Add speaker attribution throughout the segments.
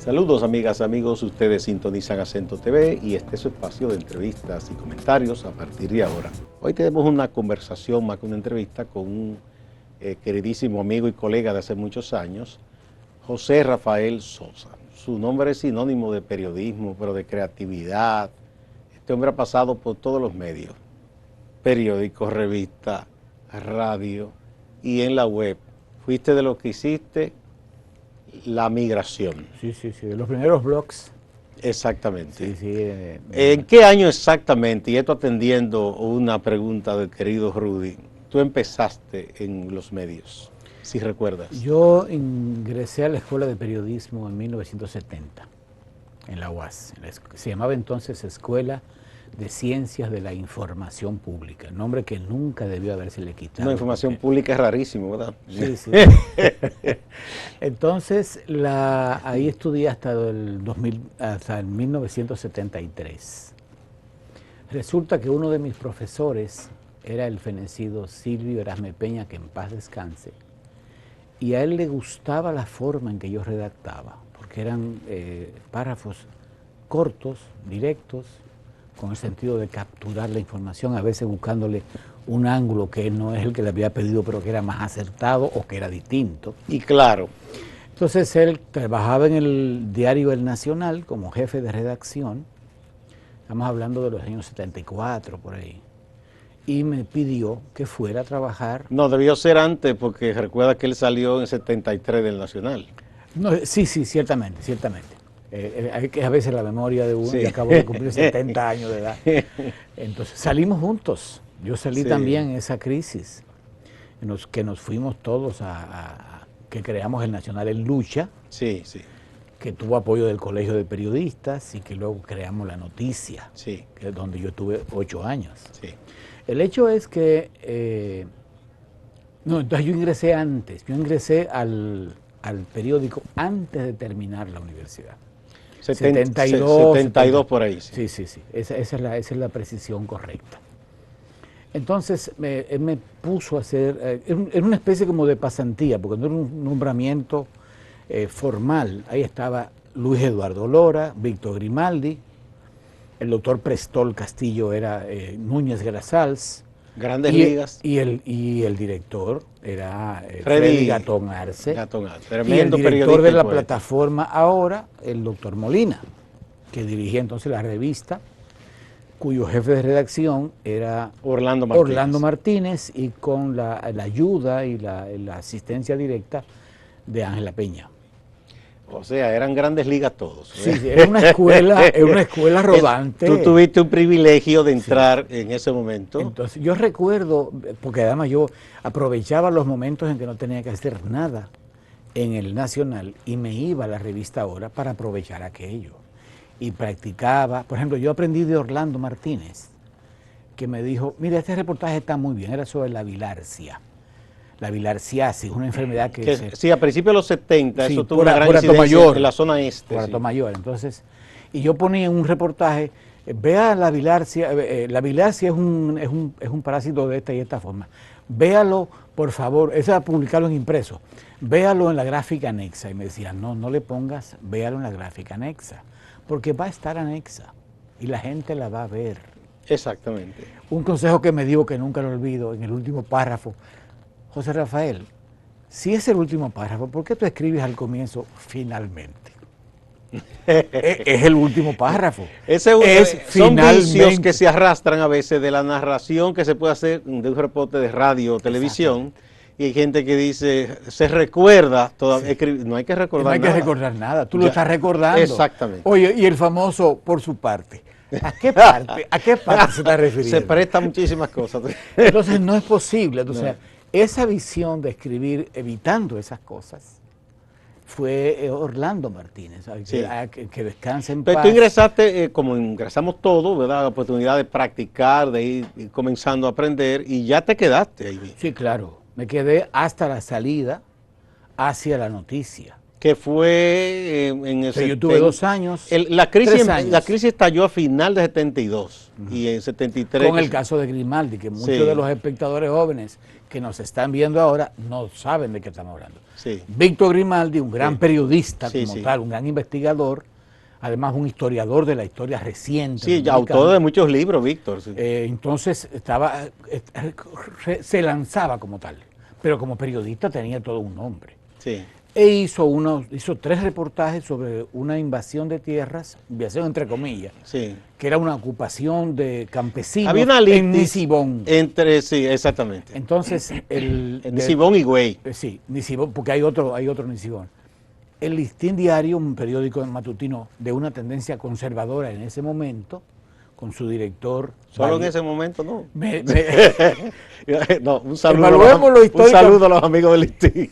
Speaker 1: Saludos amigas, amigos, ustedes sintonizan Acento TV y este es su espacio de entrevistas y comentarios a partir de ahora. Hoy tenemos una conversación más que una entrevista con un queridísimo amigo y colega de hace muchos años, José Rafael Sosa. Su nombre es sinónimo de periodismo, pero de creatividad. Este hombre ha pasado por todos los medios, periódicos, revistas, radio y en la web. Fuiste de lo que hiciste la migración.
Speaker 2: Sí, de los primeros blogs.
Speaker 1: Exactamente.
Speaker 2: Sí.
Speaker 1: ¿En qué año exactamente, y esto atendiendo una pregunta del querido Rudy, tú empezaste en los medios, si recuerdas?
Speaker 2: Yo ingresé a la Escuela de Periodismo en 1970, en la UAS. Se llamaba entonces Escuela de Ciencias de la Información Pública, nombre que nunca debió habérsele quitado.
Speaker 1: No, información pública es rarísimo, ¿verdad?
Speaker 2: Sí. Entonces, ahí estudié hasta el 1973. Resulta que uno de mis profesores era el fenecido Silvio Erasme Peña, que en paz descanse, y a él le gustaba la forma en que yo redactaba, porque eran párrafos cortos, directos, con el sentido de capturar la información, a veces buscándole un ángulo que no es el que le había pedido, pero que era más acertado o que era distinto.
Speaker 1: Y claro.
Speaker 2: Entonces él trabajaba en el diario El Nacional como jefe de redacción, estamos hablando de los años 74 por ahí, y me pidió que fuera a trabajar.
Speaker 1: No, debió ser antes, porque recuerda que él salió en 73 del Nacional.
Speaker 2: No, sí, ciertamente. Hay que a veces la memoria de uno, y acabo de cumplir 70 años de edad. Entonces salimos juntos. Yo salí también en esa crisis, que nos fuimos todos que creamos el Nacional en Lucha, que tuvo apoyo del Colegio de Periodistas y que luego creamos La Noticia, que es donde yo tuve 8 años. El hecho es que, entonces yo ingresé antes, al periódico antes de terminar la universidad.
Speaker 1: 72 por ahí.
Speaker 2: Sí. Esa es la precisión correcta. Entonces, él me puso a hacer, era una especie como de pasantía, porque no era un nombramiento formal. Ahí estaba Luis Eduardo Lora, Víctor Grimaldi, el doctor Prestol Castillo era Núñez Grasals.
Speaker 1: Grandes ligas.
Speaker 2: Y el director era Freddy Gatón Arce. Y el director de la plataforma ahora, el doctor Molina, que dirigía entonces la revista, cuyo jefe de redacción era Orlando Martínez y con la ayuda y la asistencia directa de Ángela Peña.
Speaker 1: O sea, eran grandes ligas todos.
Speaker 2: Sí, era una escuela rodante.
Speaker 1: Tú tuviste un privilegio de entrar en ese momento.
Speaker 2: Entonces, yo recuerdo, porque además yo aprovechaba los momentos en que no tenía que hacer nada en el Nacional y me iba a la revista Ahora para aprovechar aquello. Y practicaba, por ejemplo, yo aprendí de Orlando Martínez, que me dijo, mira, este reportaje está muy bien, era sobre la bilharsia. La bilharziasis, una enfermedad
Speaker 1: sí, a principios de los 70, eso tuvo una gran incidencia en la zona este.
Speaker 2: Por Atomayor, entonces, y yo ponía en un reportaje, vea la bilharsia, la bilharsia es un parásito de esta y esta forma. Véalo, por favor, eso era publicarlo en impreso, véalo en la gráfica anexa. Y me decían, no le pongas, véalo en la gráfica anexa, porque va a estar anexa y la gente la va a ver.
Speaker 1: Exactamente.
Speaker 2: Un consejo que me dio, que nunca lo olvido, en el último párrafo: José Rafael, si es el último párrafo, ¿por qué tú escribes al comienzo finalmente? Es el último párrafo.
Speaker 1: Son vicios que se arrastran a veces de la narración que se puede hacer de un reporte de radio o televisión. Y hay gente que dice, se recuerda, todavía no hay que recordar nada.
Speaker 2: No hay que recordar nada, tú lo estás recordando.
Speaker 1: Exactamente.
Speaker 2: Oye, y el famoso por su parte. ¿A qué parte se está refiriendo?
Speaker 1: Se presta muchísimas cosas.
Speaker 2: Entonces no es posible. Entonces, esa visión de escribir evitando esas cosas fue Orlando Martínez, que descanse en paz.
Speaker 1: Pero tú ingresaste, como ingresamos todos, ¿verdad? La oportunidad de practicar, de ir comenzando a aprender, y ya te quedaste ahí.
Speaker 2: Sí, claro. Me quedé hasta la salida hacia La Noticia.
Speaker 1: Que fue en el...
Speaker 2: Yo tuve 2 años.
Speaker 1: La crisis estalló a final de 72 y en 73...
Speaker 2: Con el caso de Grimaldi, que muchos de los espectadores jóvenes que nos están viendo ahora no saben de qué estamos hablando.
Speaker 1: Sí.
Speaker 2: Víctor Grimaldi, un gran periodista como
Speaker 1: sí.
Speaker 2: tal, un gran investigador, además un historiador de la historia reciente.
Speaker 1: Sí, autor de muchos libros, Víctor. Sí.
Speaker 2: Entonces se lanzaba como tal, pero como periodista tenía todo un nombre.
Speaker 1: Sí.
Speaker 2: E hizo 3 reportajes sobre una invasión de tierras, invasión entre comillas,
Speaker 1: sí,
Speaker 2: que era una ocupación de campesinos.
Speaker 1: Había una
Speaker 2: en Nisibón.
Speaker 1: Sí, exactamente.
Speaker 2: Entonces,
Speaker 1: Nisibón y Güey.
Speaker 2: Sí, Nisibón, porque hay otro Nisibón. El Listín Diario, un periódico matutino de una tendencia conservadora en ese momento, con su director.
Speaker 1: Solo en ese momento, ¿no?
Speaker 2: No,
Speaker 1: un saludo a los amigos del Listín.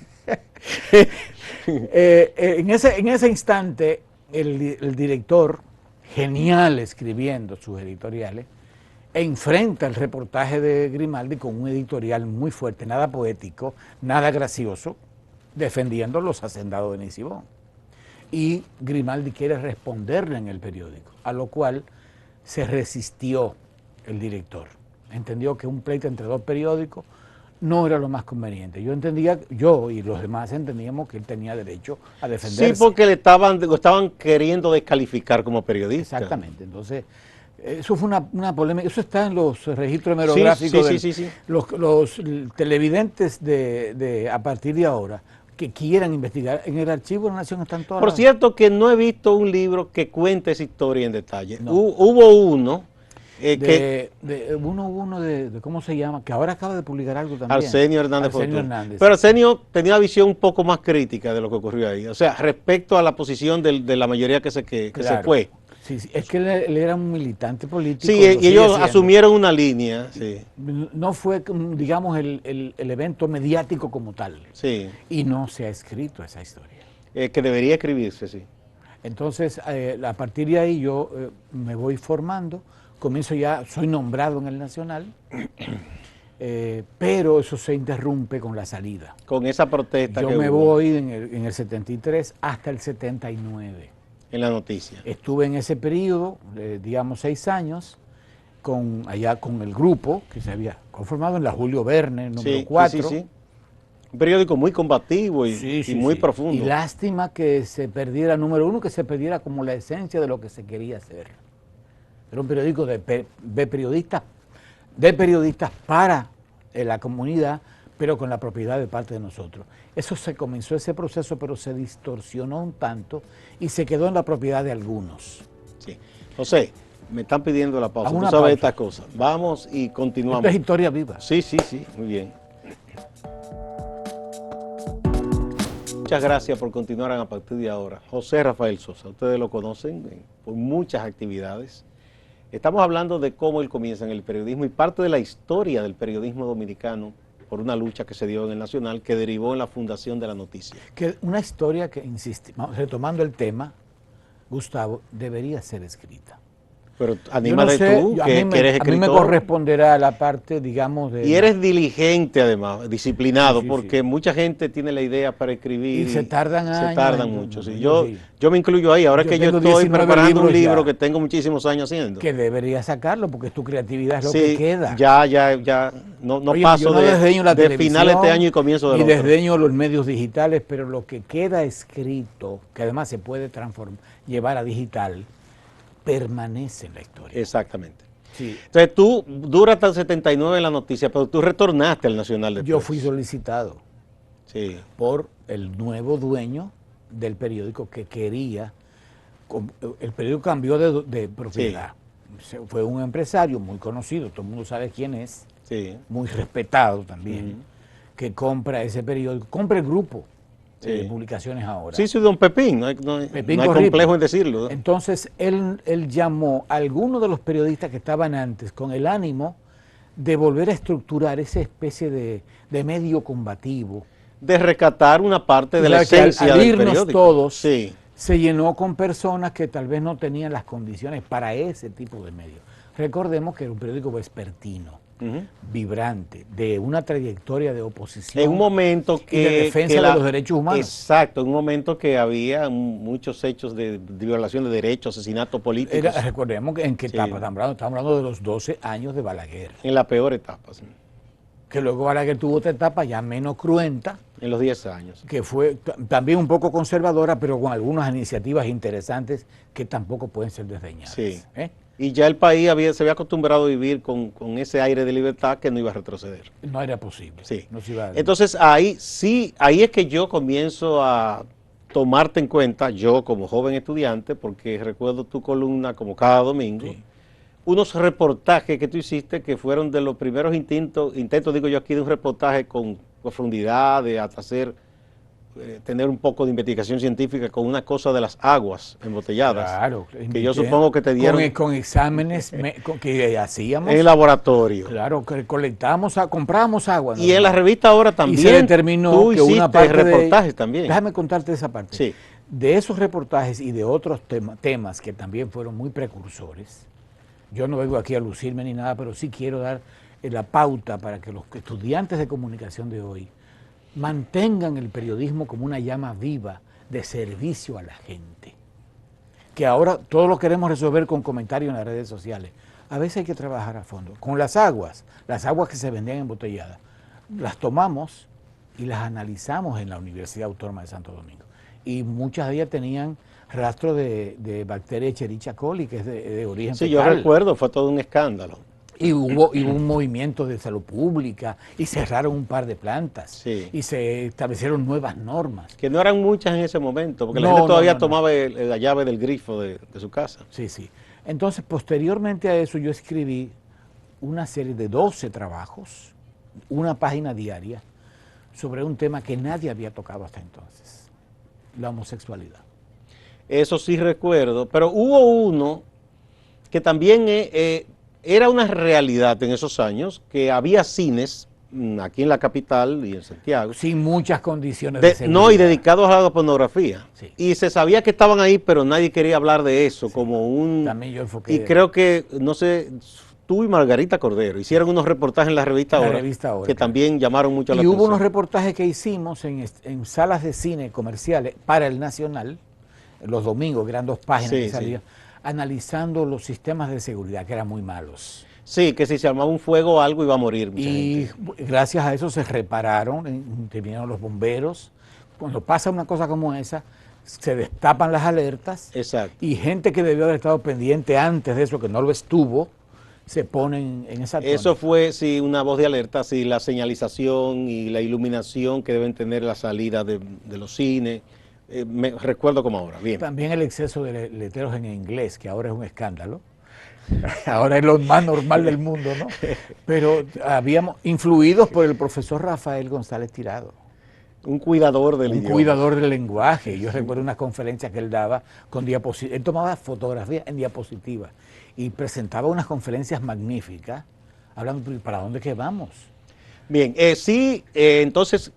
Speaker 2: En ese instante, el director, genial escribiendo sus editoriales, enfrenta el reportaje de Grimaldi con un editorial muy fuerte, nada poético, nada gracioso, defendiendo los hacendados de Nisibón. Y Grimaldi quiere responderle en el periódico, a lo cual se resistió el director. Entendió que un pleito entre 2 periódicos no era lo más conveniente. Yo y los demás entendíamos que él tenía derecho a defenderse.
Speaker 1: Sí, porque lo estaban queriendo descalificar como periodista.
Speaker 2: Exactamente. Entonces, eso fue una polémica. Eso está en los registros hemerográficos
Speaker 1: sí.
Speaker 2: Los televidentes a partir de ahora que quieran investigar. En el archivo de la Nación están todas.
Speaker 1: Por cierto, que no he visto un libro que cuente esa historia en detalle.
Speaker 2: No.
Speaker 1: Hubo uno...
Speaker 2: ¿cómo se llama? Que ahora acaba de publicar algo también.
Speaker 1: Arsenio Hernández. Pero Arsenio tenía una visión un poco más crítica de lo que ocurrió ahí. O sea, respecto a la posición de la mayoría que se fue.
Speaker 2: Sí, es que él era un militante político.
Speaker 1: Sí, y ellos asumieron una línea. Sí.
Speaker 2: No fue, digamos, el evento mediático como tal.
Speaker 1: Sí.
Speaker 2: Y no se ha escrito esa historia.
Speaker 1: Que debería escribirse, sí.
Speaker 2: Entonces, a partir de ahí yo me voy formando. Soy nombrado en el Nacional, pero eso se interrumpe con la salida.
Speaker 1: Con esa protesta
Speaker 2: yo me voy en el 73 hasta el 79.
Speaker 1: En la noticia.
Speaker 2: Estuve en ese periodo, digamos 6 años, allá con el grupo que se había conformado en la Julio Verne, número 4.
Speaker 1: Sí. Un periódico muy combativo y muy profundo.
Speaker 2: Y lástima que se perdiera, número 1, que se perdiera como la esencia de lo que se quería hacer. Era un periódico de periodistas para la comunidad, pero con la propiedad de parte de nosotros. Comenzó ese proceso, pero se distorsionó un tanto y se quedó en la propiedad de algunos.
Speaker 1: Sí. José, me están pidiendo la pausa. Tú sabes estas cosas. Vamos y continuamos.
Speaker 2: Esta es historia viva.
Speaker 1: Sí, muy bien. Muchas gracias por continuar a partir de ahora. José Rafael Sosa, ustedes lo conocen por muchas actividades. Estamos hablando de cómo él comienza en el periodismo y parte de la historia del periodismo dominicano por una lucha que se dio en el Nacional que derivó en la fundación de La Noticia. Que
Speaker 2: una historia que, retomando el tema, Gustavo, debería ser escrita.
Speaker 1: Pero anímate tú, que eres escritor.
Speaker 2: A mí me corresponderá la parte, digamos, de...
Speaker 1: Y eres diligente además, disciplinado, porque mucha gente tiene la idea para escribir.
Speaker 2: Y se tardan años.
Speaker 1: Se tardan mucho, sí. Yo me incluyo ahí, ahora que yo estoy preparando un libro que tengo muchísimos años haciendo.
Speaker 2: Que debería sacarlo, porque tu creatividad es lo que queda.
Speaker 1: Ya, no paso de finales de este año y comienzo del otro.
Speaker 2: Y desdeño los medios digitales, pero lo que queda escrito, que además se puede llevar a digital, permanece en la historia.
Speaker 1: Exactamente.
Speaker 2: Sí.
Speaker 1: Entonces tú duras hasta el 79 en La Noticia, pero tú retornaste al Nacional después.
Speaker 2: Yo fui solicitado por el nuevo dueño del periódico que quería, el periódico cambió de propiedad. Sí. Fue un empresario muy conocido, todo el mundo sabe quién es, muy respetado también, que compra ese periódico, compra el grupo. Publicaciones ahora.
Speaker 1: Sí, don Pepín, no hay complejo en decirlo, ¿no?
Speaker 2: Entonces, él llamó a algunos de los periodistas que estaban antes con el ánimo de volver a estructurar esa especie de medio combativo.
Speaker 1: De rescatar una parte de la esencia del periódico.
Speaker 2: Todos se llenó con personas que tal vez no tenían las condiciones para ese tipo de medio. Recordemos que era un periódico vespertino. vibrante, de una trayectoria de oposición.
Speaker 1: En un momento que...
Speaker 2: y de defensa de los derechos humanos.
Speaker 1: Exacto, en un momento que había muchos hechos de violación de derechos, asesinatos políticos.
Speaker 2: Recordemos en qué etapa estamos hablando de los 12 años de Balaguer.
Speaker 1: En la peor etapa, sí.
Speaker 2: Que luego Balaguer tuvo otra etapa ya menos cruenta.
Speaker 1: En los 10 años.
Speaker 2: Que fue también un poco conservadora, pero con algunas iniciativas interesantes que tampoco pueden ser desdeñadas.
Speaker 1: Sí. Y ya el país se había acostumbrado a vivir con ese aire de libertad que no iba a retroceder.
Speaker 2: No era posible.
Speaker 1: Sí.
Speaker 2: No se iba a...
Speaker 1: Entonces ahí es que yo comienzo a tomarte en cuenta, yo como joven estudiante, porque recuerdo tu columna como cada domingo, sí, unos reportajes que tú hiciste que fueron de los primeros intentos, digo yo aquí, de un reportaje con profundidad, de hasta tener un poco de investigación científica con una cosa de las aguas embotelladas.
Speaker 2: Claro.
Speaker 1: Que yo supongo que te dieron...
Speaker 2: Con exámenes que hacíamos.
Speaker 1: En el laboratorio.
Speaker 2: Claro, que comprábamos agua.
Speaker 1: Y en la revista Ahora también.
Speaker 2: Y se determinó que una parte
Speaker 1: reportajes también.
Speaker 2: Déjame contarte esa parte.
Speaker 1: Sí.
Speaker 2: De esos reportajes y de otros temas que también fueron muy precursores. Yo no vengo aquí a lucirme ni nada, pero sí quiero dar la pauta para que los estudiantes de comunicación de hoy mantengan el periodismo como una llama viva de servicio a la gente. Que ahora todo lo queremos resolver con comentarios en las redes sociales. A veces hay que trabajar a fondo. Con las aguas que se vendían embotelladas, las tomamos y las analizamos en la Universidad Autónoma de Santo Domingo. Y muchas de ellas tenían rastro de bacteria Escherichia coli, que es de origen fecal.
Speaker 1: Sí, yo recuerdo, fue todo un escándalo.
Speaker 2: Y hubo un movimiento de salud pública y cerraron un par de plantas.
Speaker 1: Sí.
Speaker 2: Y se establecieron nuevas normas.
Speaker 1: Que no eran muchas en ese momento, porque la gente todavía tomaba la llave del grifo de su casa.
Speaker 2: Sí, sí. Entonces, posteriormente a eso, yo escribí una serie de 12 trabajos, una página diaria, sobre un tema que nadie había tocado hasta entonces, la homosexualidad.
Speaker 1: Eso sí recuerdo, pero hubo uno que también... era una realidad en esos años que había cines aquí en la capital y en Santiago.
Speaker 2: Sin muchas condiciones de seguridad.
Speaker 1: No, y dedicados a la pornografía.
Speaker 2: Sí.
Speaker 1: Y se sabía que estaban ahí, pero nadie quería hablar de eso, sí, como un...
Speaker 2: También yo enfoqué.
Speaker 1: Y creo que, no sé, tú y Margarita Cordero hicieron unos reportajes en la revista Ahora, que también llamaron mucho la atención.
Speaker 2: Y hubo unos reportajes que hicimos en salas de cine comerciales para el Nacional, los domingos, que eran 2 páginas que salían. Sí. Analizando los sistemas de seguridad, que eran muy malos.
Speaker 1: Sí, que si se armaba un fuego o algo iba a morir mucha
Speaker 2: gente. Gracias a eso se repararon, intervinieron los bomberos. Cuando pasa una cosa como esa, se destapan las alertas.
Speaker 1: Exacto.
Speaker 2: Y gente que debió haber estado pendiente antes de eso, que no lo estuvo, se ponen en esa tónica.
Speaker 1: Eso fue, sí, una voz de alerta, sí, la señalización y la iluminación que deben tener la salida de los cines. Me recuerdo como ahora, bien.
Speaker 2: También el exceso de letreros en inglés, que ahora es un escándalo. Ahora es lo más normal del mundo, ¿no? Pero habíamos influidos por el profesor Rafael González Tirado.
Speaker 1: Un cuidador del idioma.
Speaker 2: Un cuidador del lenguaje. Yo recuerdo unas conferencias que él daba con diapositivas. Él tomaba fotografías en diapositivas y presentaba unas conferencias magníficas, hablando, ¿para dónde que vamos?
Speaker 1: Bien, entonces...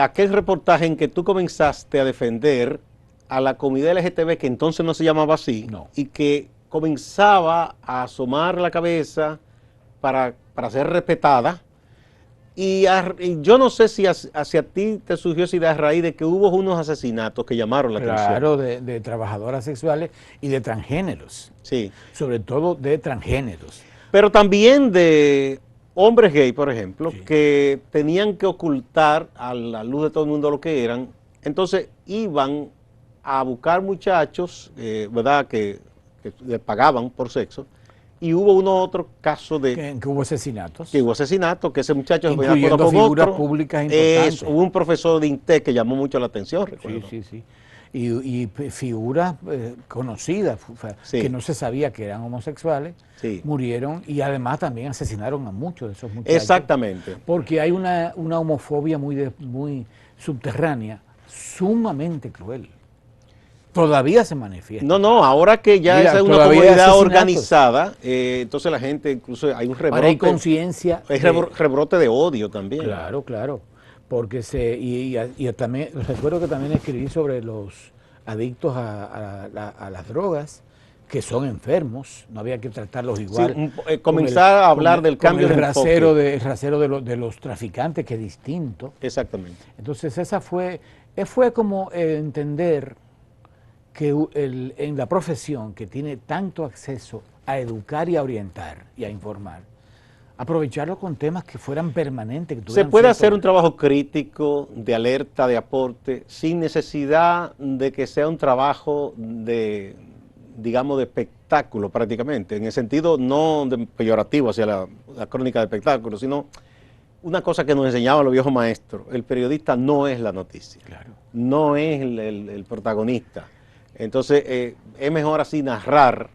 Speaker 1: aquel reportaje en que tú comenzaste a defender a la comunidad LGTB, que entonces no se llamaba así, y que comenzaba a asomar la cabeza para ser respetada, y yo no sé si hacia ti te surgió esa idea a raíz de que hubo unos asesinatos que llamaron la atención.
Speaker 2: Claro, de trabajadoras sexuales y de transgéneros.
Speaker 1: Sí.
Speaker 2: Sobre todo de transgéneros.
Speaker 1: Pero también de... hombres gay, por ejemplo, sí, que tenían que ocultar a la luz de todo el mundo lo que eran, entonces iban a buscar muchachos, ¿verdad?, que les pagaban por sexo, y hubo otro caso de...
Speaker 2: Que hubo asesinatos.
Speaker 1: Que hubo asesinatos, que ese muchacho...
Speaker 2: Incluyendo con figuras públicas importantes.
Speaker 1: Hubo un profesor de INTEC que llamó mucho la atención, recuerdo.
Speaker 2: Sí, sí, sí. Y figuras conocidas, sí, que no se sabía que eran homosexuales, sí, murieron, y además también asesinaron a muchos de esos muchachos.
Speaker 1: Exactamente.
Speaker 2: Porque hay una homofobia muy subterránea, sumamente cruel. Todavía se manifiesta.
Speaker 1: No, ahora que ya es una comunidad organizada, entonces la gente, incluso hay un rebrote.
Speaker 2: Ahora hay conciencia.
Speaker 1: Hay rebrote de odio también.
Speaker 2: Claro, claro. Porque también recuerdo que también escribí sobre los adictos a las drogas, que son enfermos, no había que tratarlos igual.
Speaker 1: Sí, comenzar a hablar del cambio
Speaker 2: de
Speaker 1: rasero
Speaker 2: de los traficantes, que es distinto.
Speaker 1: Exactamente.
Speaker 2: Entonces esa fue como entender que en la profesión que tiene tanto acceso a educar y a orientar y a informar, aprovecharlo con temas que fueran permanentes. Que
Speaker 1: se puede hacer un trabajo crítico, de alerta, de aporte, sin necesidad de que sea un trabajo de, digamos, de espectáculo prácticamente, en el sentido no de peyorativo hacia la crónica de espectáculo, sino una cosa que nos enseñaban los viejos maestros: el periodista no es la noticia,
Speaker 2: claro,
Speaker 1: no es el protagonista. Entonces es mejor así narrar,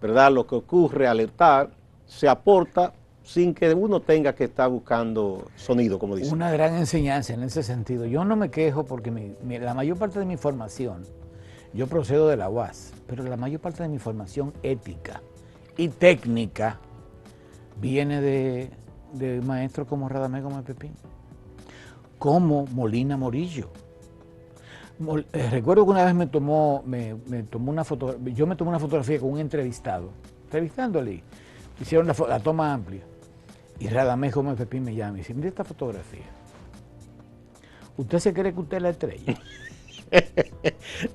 Speaker 1: ¿verdad?, lo que ocurre, alertar, se aporta sin que uno tenga que estar buscando sonido, como dicen.
Speaker 2: Una gran enseñanza en ese sentido. Yo no me quejo porque la mayor parte de mi formación, yo procedo de la UAS, pero la mayor parte de mi formación ética y técnica viene de maestros como Radamés Gómez Pepín, como Molina Morillo. Recuerdo que una vez me tomó una fotografía, yo me tomé una fotografía con un entrevistándole, hicieron la toma amplia, y Radamés Gómez Pepín me llama y dice: mire esta fotografía, ¿usted se cree que usted es la estrella?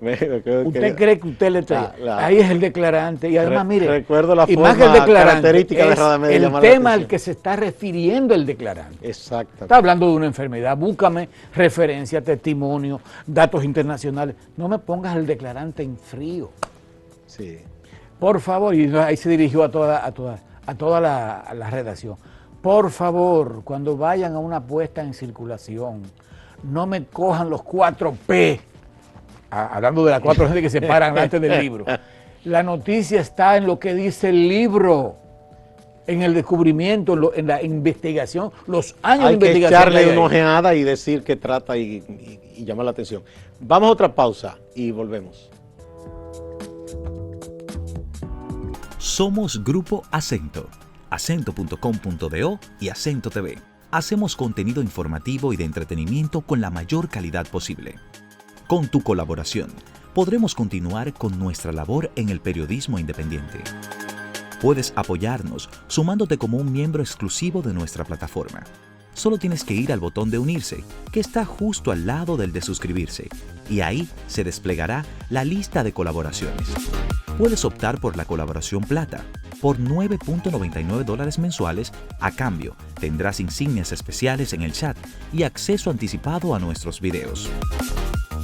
Speaker 2: ¿Usted cree que usted es la estrella? Ahí es el declarante, y además mire,
Speaker 1: recuerdo la
Speaker 2: y
Speaker 1: forma
Speaker 2: más que el declarante,
Speaker 1: característica de Radamés,
Speaker 2: el tema al que se está refiriendo el declarante.
Speaker 1: Exacto.
Speaker 2: Está hablando de una enfermedad, búscame referencia, testimonio, datos internacionales. No me pongas el declarante en frío.
Speaker 1: Sí.
Speaker 2: Por favor, y ahí se dirigió a toda la redacción. Por favor, cuando vayan a una puesta en circulación, no me cojan los 4P, hablando de las 4 gente que se paran antes del libro. La noticia está en lo que dice el libro, en el descubrimiento, en la investigación, los años de investigación.
Speaker 1: Hay que echarle una ojeada y decir que trata y llamar la atención. Vamos a otra pausa y volvemos.
Speaker 3: Somos Grupo Acento, acento.com.do y Acento TV. Hacemos contenido informativo y de entretenimiento con la mayor calidad posible. Con tu colaboración, podremos continuar con nuestra labor en el periodismo independiente. Puedes apoyarnos sumándote como un miembro exclusivo de nuestra plataforma. Solo tienes que ir al botón de unirse, que está justo al lado del de suscribirse, y ahí se desplegará la lista de colaboraciones. Puedes optar por la colaboración plata, por $9.99 mensuales. A cambio, tendrás insignias especiales en el chat y acceso anticipado a nuestros videos.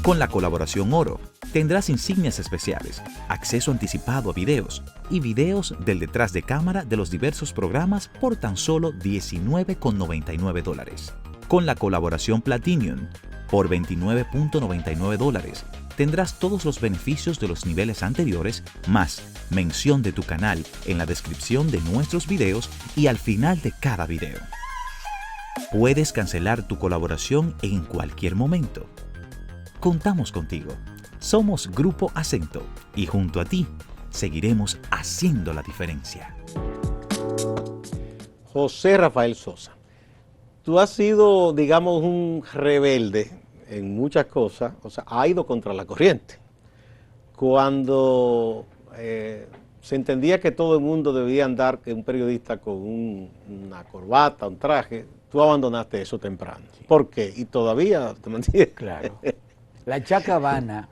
Speaker 3: Con la colaboración oro, tendrás insignias especiales, acceso anticipado a videos y videos del detrás de cámara de los diversos programas por tan solo $19.99. Con la colaboración Platinum, por $29.99, tendrás todos los beneficios de los niveles anteriores, más mención de tu canal en la descripción de nuestros videos y al final de cada video. Puedes cancelar tu colaboración en cualquier momento. Contamos contigo. Somos Grupo Acento y junto a ti seguiremos haciendo la diferencia.
Speaker 1: José Rafael Sosa, tú has sido, digamos, un rebelde en muchas cosas, o sea, ha ido contra la corriente. Cuando se entendía que todo el mundo debía andar, que un periodista con una corbata, un traje, tú abandonaste eso temprano. Sí. ¿Por qué? Y todavía te mantienes.
Speaker 2: Claro. La chacabana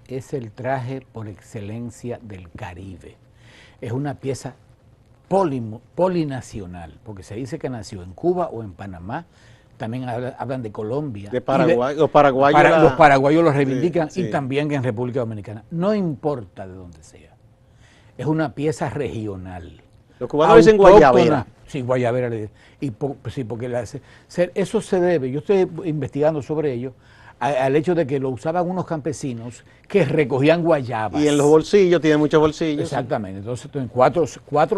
Speaker 2: es el traje por excelencia del Caribe. Es una pieza polinacional, porque se dice que nació en Cuba o en Panamá. También hablan de Colombia.
Speaker 1: De Paraguay. Los paraguayos,
Speaker 2: los paraguayos lo reivindican,
Speaker 1: sí.
Speaker 2: Y también en República Dominicana. No importa de dónde sea. Es una pieza regional.
Speaker 1: Los cubanos dicen guayabera.
Speaker 2: Sí, guayabera. Sí, porque eso se debe, yo estoy investigando sobre ello, al hecho de que lo usaban unos campesinos que recogían guayabas.
Speaker 1: Y en los bolsillos, tiene muchos bolsillos.
Speaker 2: Exactamente, entonces cuatro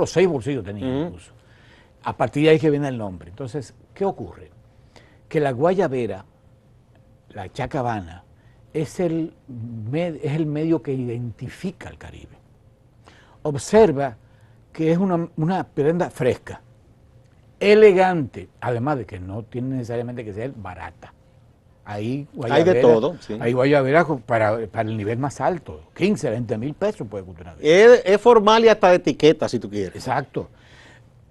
Speaker 2: o 6 bolsillos tenían incluso. A partir de ahí que viene el nombre. Entonces, ¿qué ocurre? Que la guayabera, la chacabana, es el medio que identifica al Caribe. Observa que es una prenda fresca, elegante, además de que no tiene necesariamente que ser barata. Hay
Speaker 1: Hay de todo, sí.
Speaker 2: Hay guayabera para el nivel más alto, 15, 20 mil pesos puede costar una vez.
Speaker 1: Es formal y hasta de etiqueta, si tú quieres.
Speaker 2: Exacto.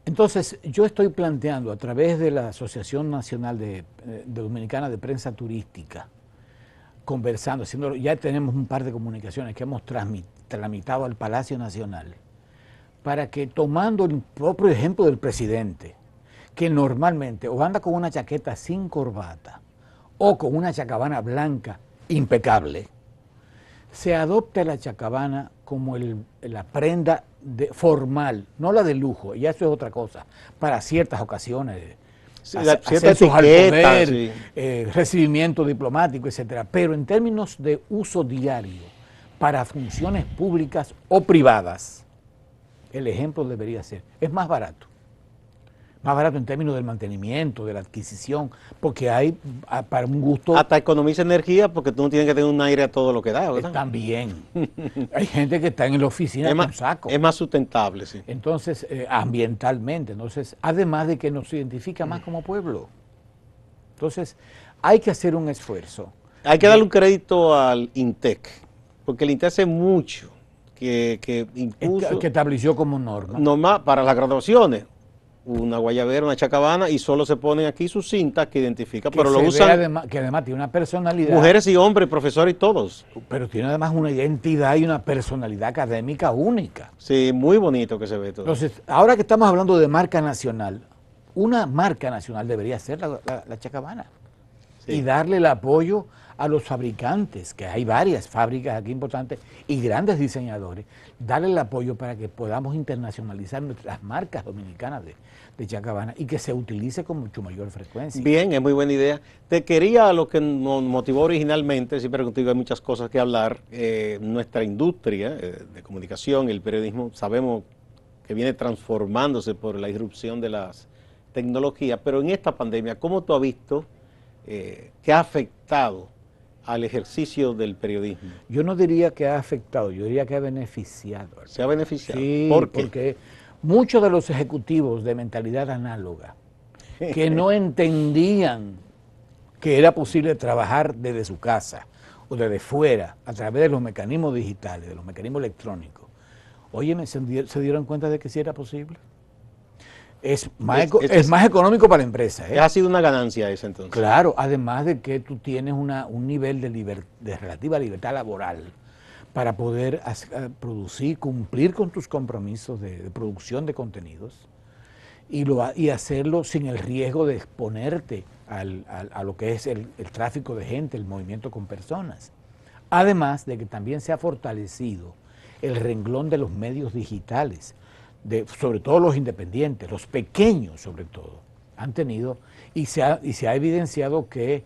Speaker 2: Entonces, yo estoy planteando a través de la Asociación Nacional de Dominicana de Prensa Turística, conversando, ya tenemos un par de comunicaciones que hemos tramitado al Palacio Nacional, para que, tomando el propio ejemplo del presidente, que normalmente o anda con una chaqueta sin corbata o con una chacabana blanca impecable, se adopte la chacabana como la prenda formal, no la de lujo, y eso es otra cosa, para ciertas ocasiones,
Speaker 1: Sí,
Speaker 2: ascensos al poder,
Speaker 1: sí.
Speaker 2: Recibimiento diplomático, etcétera. Pero en términos de uso diario, para funciones públicas o privadas, el ejemplo debería ser, es más barato en términos del mantenimiento, de la adquisición, porque hay para un gusto...
Speaker 1: Hasta economiza energía porque tú no tienes que tener un aire a todo lo que da, ¿verdad?
Speaker 2: También. Hay gente que está en la oficina con saco.
Speaker 1: Es más sustentable, sí.
Speaker 2: Entonces, ambientalmente, entonces, además de que nos identifica más como pueblo. Entonces, hay que hacer un esfuerzo.
Speaker 1: Hay que darle un crédito al INTEC, porque el INTEC hace mucho que impuso...
Speaker 2: Que estableció como norma.
Speaker 1: Normal para las graduaciones. Una guayabera, una chacabana, y solo se ponen aquí sus cintas que identifican, pero lo usan
Speaker 2: que además tiene una personalidad.
Speaker 1: mujeres y hombres, profesores y todos.
Speaker 2: Pero tiene además una identidad y una personalidad académica única.
Speaker 1: Sí, muy bonito que se ve todo.
Speaker 2: Entonces, ahora que estamos hablando de marca nacional, una marca nacional debería ser la chacabana. Sí. Y darle el apoyo a los fabricantes, que hay varias fábricas aquí importantes y grandes diseñadores, darle el apoyo para que podamos internacionalizar nuestras marcas dominicanas de chacabana y que se utilice con mucho mayor frecuencia.
Speaker 1: Bien, es muy buena idea. Te quería, lo que nos motivó originalmente, siempre contigo hay muchas cosas que hablar, nuestra industria de comunicación, el periodismo, sabemos que viene transformándose por la irrupción de las tecnologías, pero en esta pandemia, ¿cómo tú has visto que ha afectado al ejercicio del periodismo?
Speaker 2: Yo no diría que ha afectado, yo diría que ha beneficiado.
Speaker 1: ¿Se ha beneficiado?
Speaker 2: Sí,
Speaker 1: ¿Por qué?
Speaker 2: Porque muchos de los ejecutivos de mentalidad análoga que no entendían que era posible trabajar desde su casa o desde fuera a través de los mecanismos digitales, de los mecanismos electrónicos, óyeme, se dieron cuenta de que sí era posible. Es más económico para la empresa.
Speaker 1: Ha sido una ganancia esa entonces.
Speaker 2: Claro, además de que tú tienes un nivel de relativa libertad laboral para poder producir, cumplir con tus compromisos de producción de contenidos y hacerlo sin el riesgo de exponerte a lo que es el tráfico de gente, el movimiento con personas. Además de que también se ha fortalecido el renglón de los medios digitales, sobre todo los independientes, los pequeños sobre todo, han tenido y se ha evidenciado que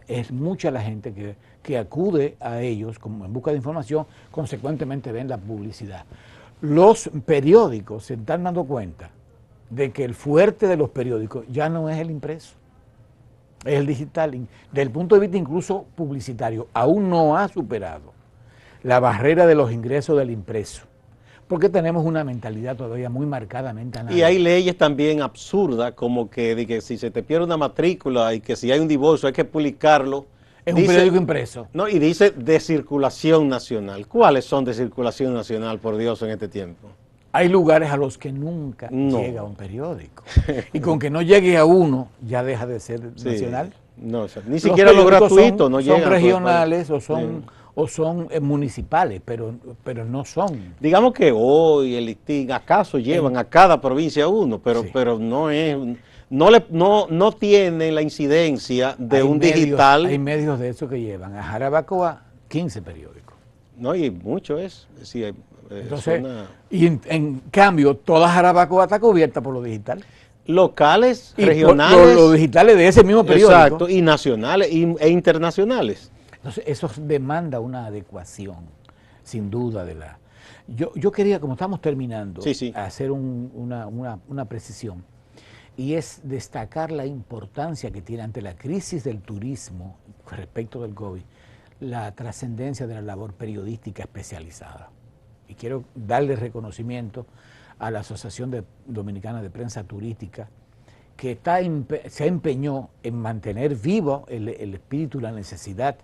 Speaker 2: es mucha la gente que acude a ellos como en busca de información, consecuentemente ven la publicidad. Los periódicos se están dando cuenta de que el fuerte de los periódicos ya no es el impreso, es el digital. Desde el punto de vista incluso publicitario, aún no ha superado la barrera de los ingresos del impreso, porque tenemos una mentalidad todavía muy marcadamente análoga.
Speaker 1: Y hay leyes también absurdas, como de que si se te pierde una matrícula y que si hay un divorcio hay que publicarlo.
Speaker 2: Es un periódico impreso.
Speaker 1: No, y dice de circulación nacional. ¿Cuáles son de circulación nacional, por Dios, en este tiempo?
Speaker 2: Hay lugares a los que nunca llega un periódico. Y con que no llegue a uno, ya deja de ser nacional.
Speaker 1: No, ni siquiera lo gratuito no llega.
Speaker 2: Son regionales o son municipales, pero no son.
Speaker 1: Digamos que hoy el listín acaso llevan a cada provincia uno, pero no es, no tiene la incidencia de un digital.
Speaker 2: Hay medios de eso que llevan a Jarabacoa 15 periódicos.
Speaker 1: No, y mucho es. Sí,
Speaker 2: entonces, y en cambio, toda Jarabacoa está cubierta por lo digital.
Speaker 1: Locales, regionales.
Speaker 2: Los digitales de ese mismo periódico.
Speaker 1: Exacto, y nacionales e internacionales.
Speaker 2: Entonces, eso demanda una adecuación, sin duda, Yo quería, como estamos terminando, hacer una precisión, y es destacar la importancia que tiene ante la crisis del turismo respecto del COVID, la trascendencia de la labor periodística especializada. Y quiero darle reconocimiento a la Asociación Dominicana de Prensa Turística, que se empeñó en mantener vivo el espíritu, la necesidad.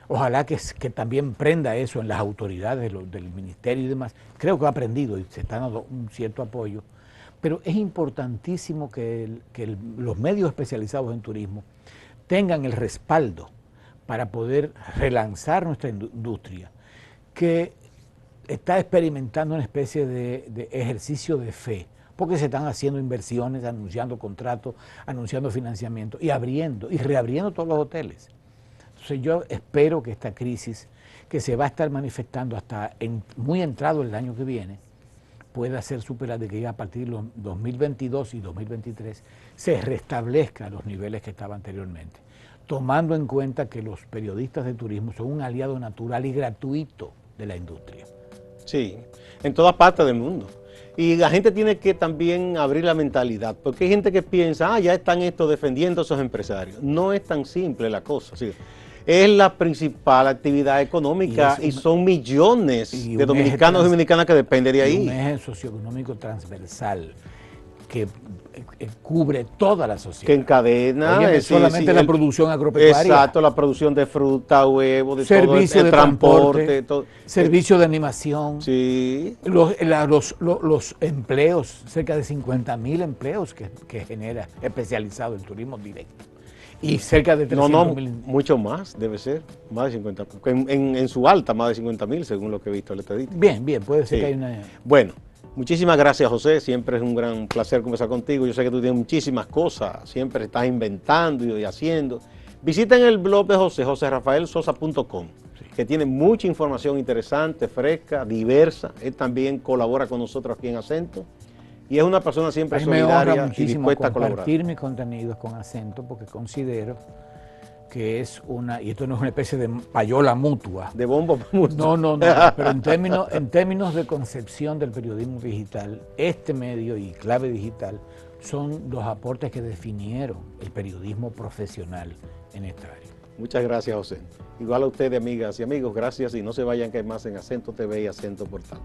Speaker 2: Ojalá que también prenda eso en las autoridades del ministerio y demás. Creo que ha aprendido y se está dando un cierto apoyo. Pero es importantísimo que los medios especializados en turismo tengan el respaldo para poder relanzar nuestra industria, que está experimentando una especie de ejercicio de fe, porque se están haciendo inversiones, anunciando contratos, anunciando financiamiento y abriendo y reabriendo todos los hoteles. Entonces yo espero que esta crisis, que se va a estar manifestando hasta muy entrado el año que viene, pueda ser superada, y que ya a partir de los 2022 y 2023 se restablezca a los niveles que estaba anteriormente, tomando en cuenta que los periodistas de turismo son un aliado natural y gratuito de la industria.
Speaker 1: Sí, en todas partes del mundo. Y la gente tiene que también abrir la mentalidad, porque hay gente que piensa, ya están defendiendo a esos empresarios. No es tan simple la cosa, ¿sí? Es la principal actividad económica y son millones de dominicanos y dominicanas que dependen de ahí.
Speaker 2: Un eje socioeconómico transversal que cubre toda la sociedad.
Speaker 1: Que encadena.
Speaker 2: Oye, solamente la producción agropecuaria.
Speaker 1: Exacto, la producción de fruta, huevo, de
Speaker 2: servicio
Speaker 1: todo el transporte.
Speaker 2: Servicio de animación.
Speaker 1: Sí.
Speaker 2: Los empleos, cerca de 50.000 empleos que genera especializado el turismo directo. Y cerca de 300.000.
Speaker 1: Mucho más, debe ser, más de 50. En su alta, más de 50.000, según lo que he visto el estadístico.
Speaker 2: Bien, puede ser que hay una...
Speaker 1: Bueno, muchísimas gracias, José. Siempre es un gran placer conversar contigo. Yo sé que tú tienes muchísimas cosas, siempre estás inventando y haciendo. Visiten el blog de José, joserafaelsosa.com, que tiene mucha información interesante, fresca, diversa. Él también colabora con nosotros aquí en Acento. Y es una persona siempre solidaria y dispuesta a colaborar.
Speaker 2: Compartir mis contenidos con Acento, porque considero que es y esto no es una especie de payola mutua.
Speaker 1: De bomba mutua.
Speaker 2: No, pero en términos de concepción del periodismo digital, este medio y Clave Digital son los aportes que definieron el periodismo profesional en esta área.
Speaker 1: Muchas gracias, José. Igual a ustedes, amigas y amigos, gracias y no se vayan, que hay más en Acento TV y Acento Portal.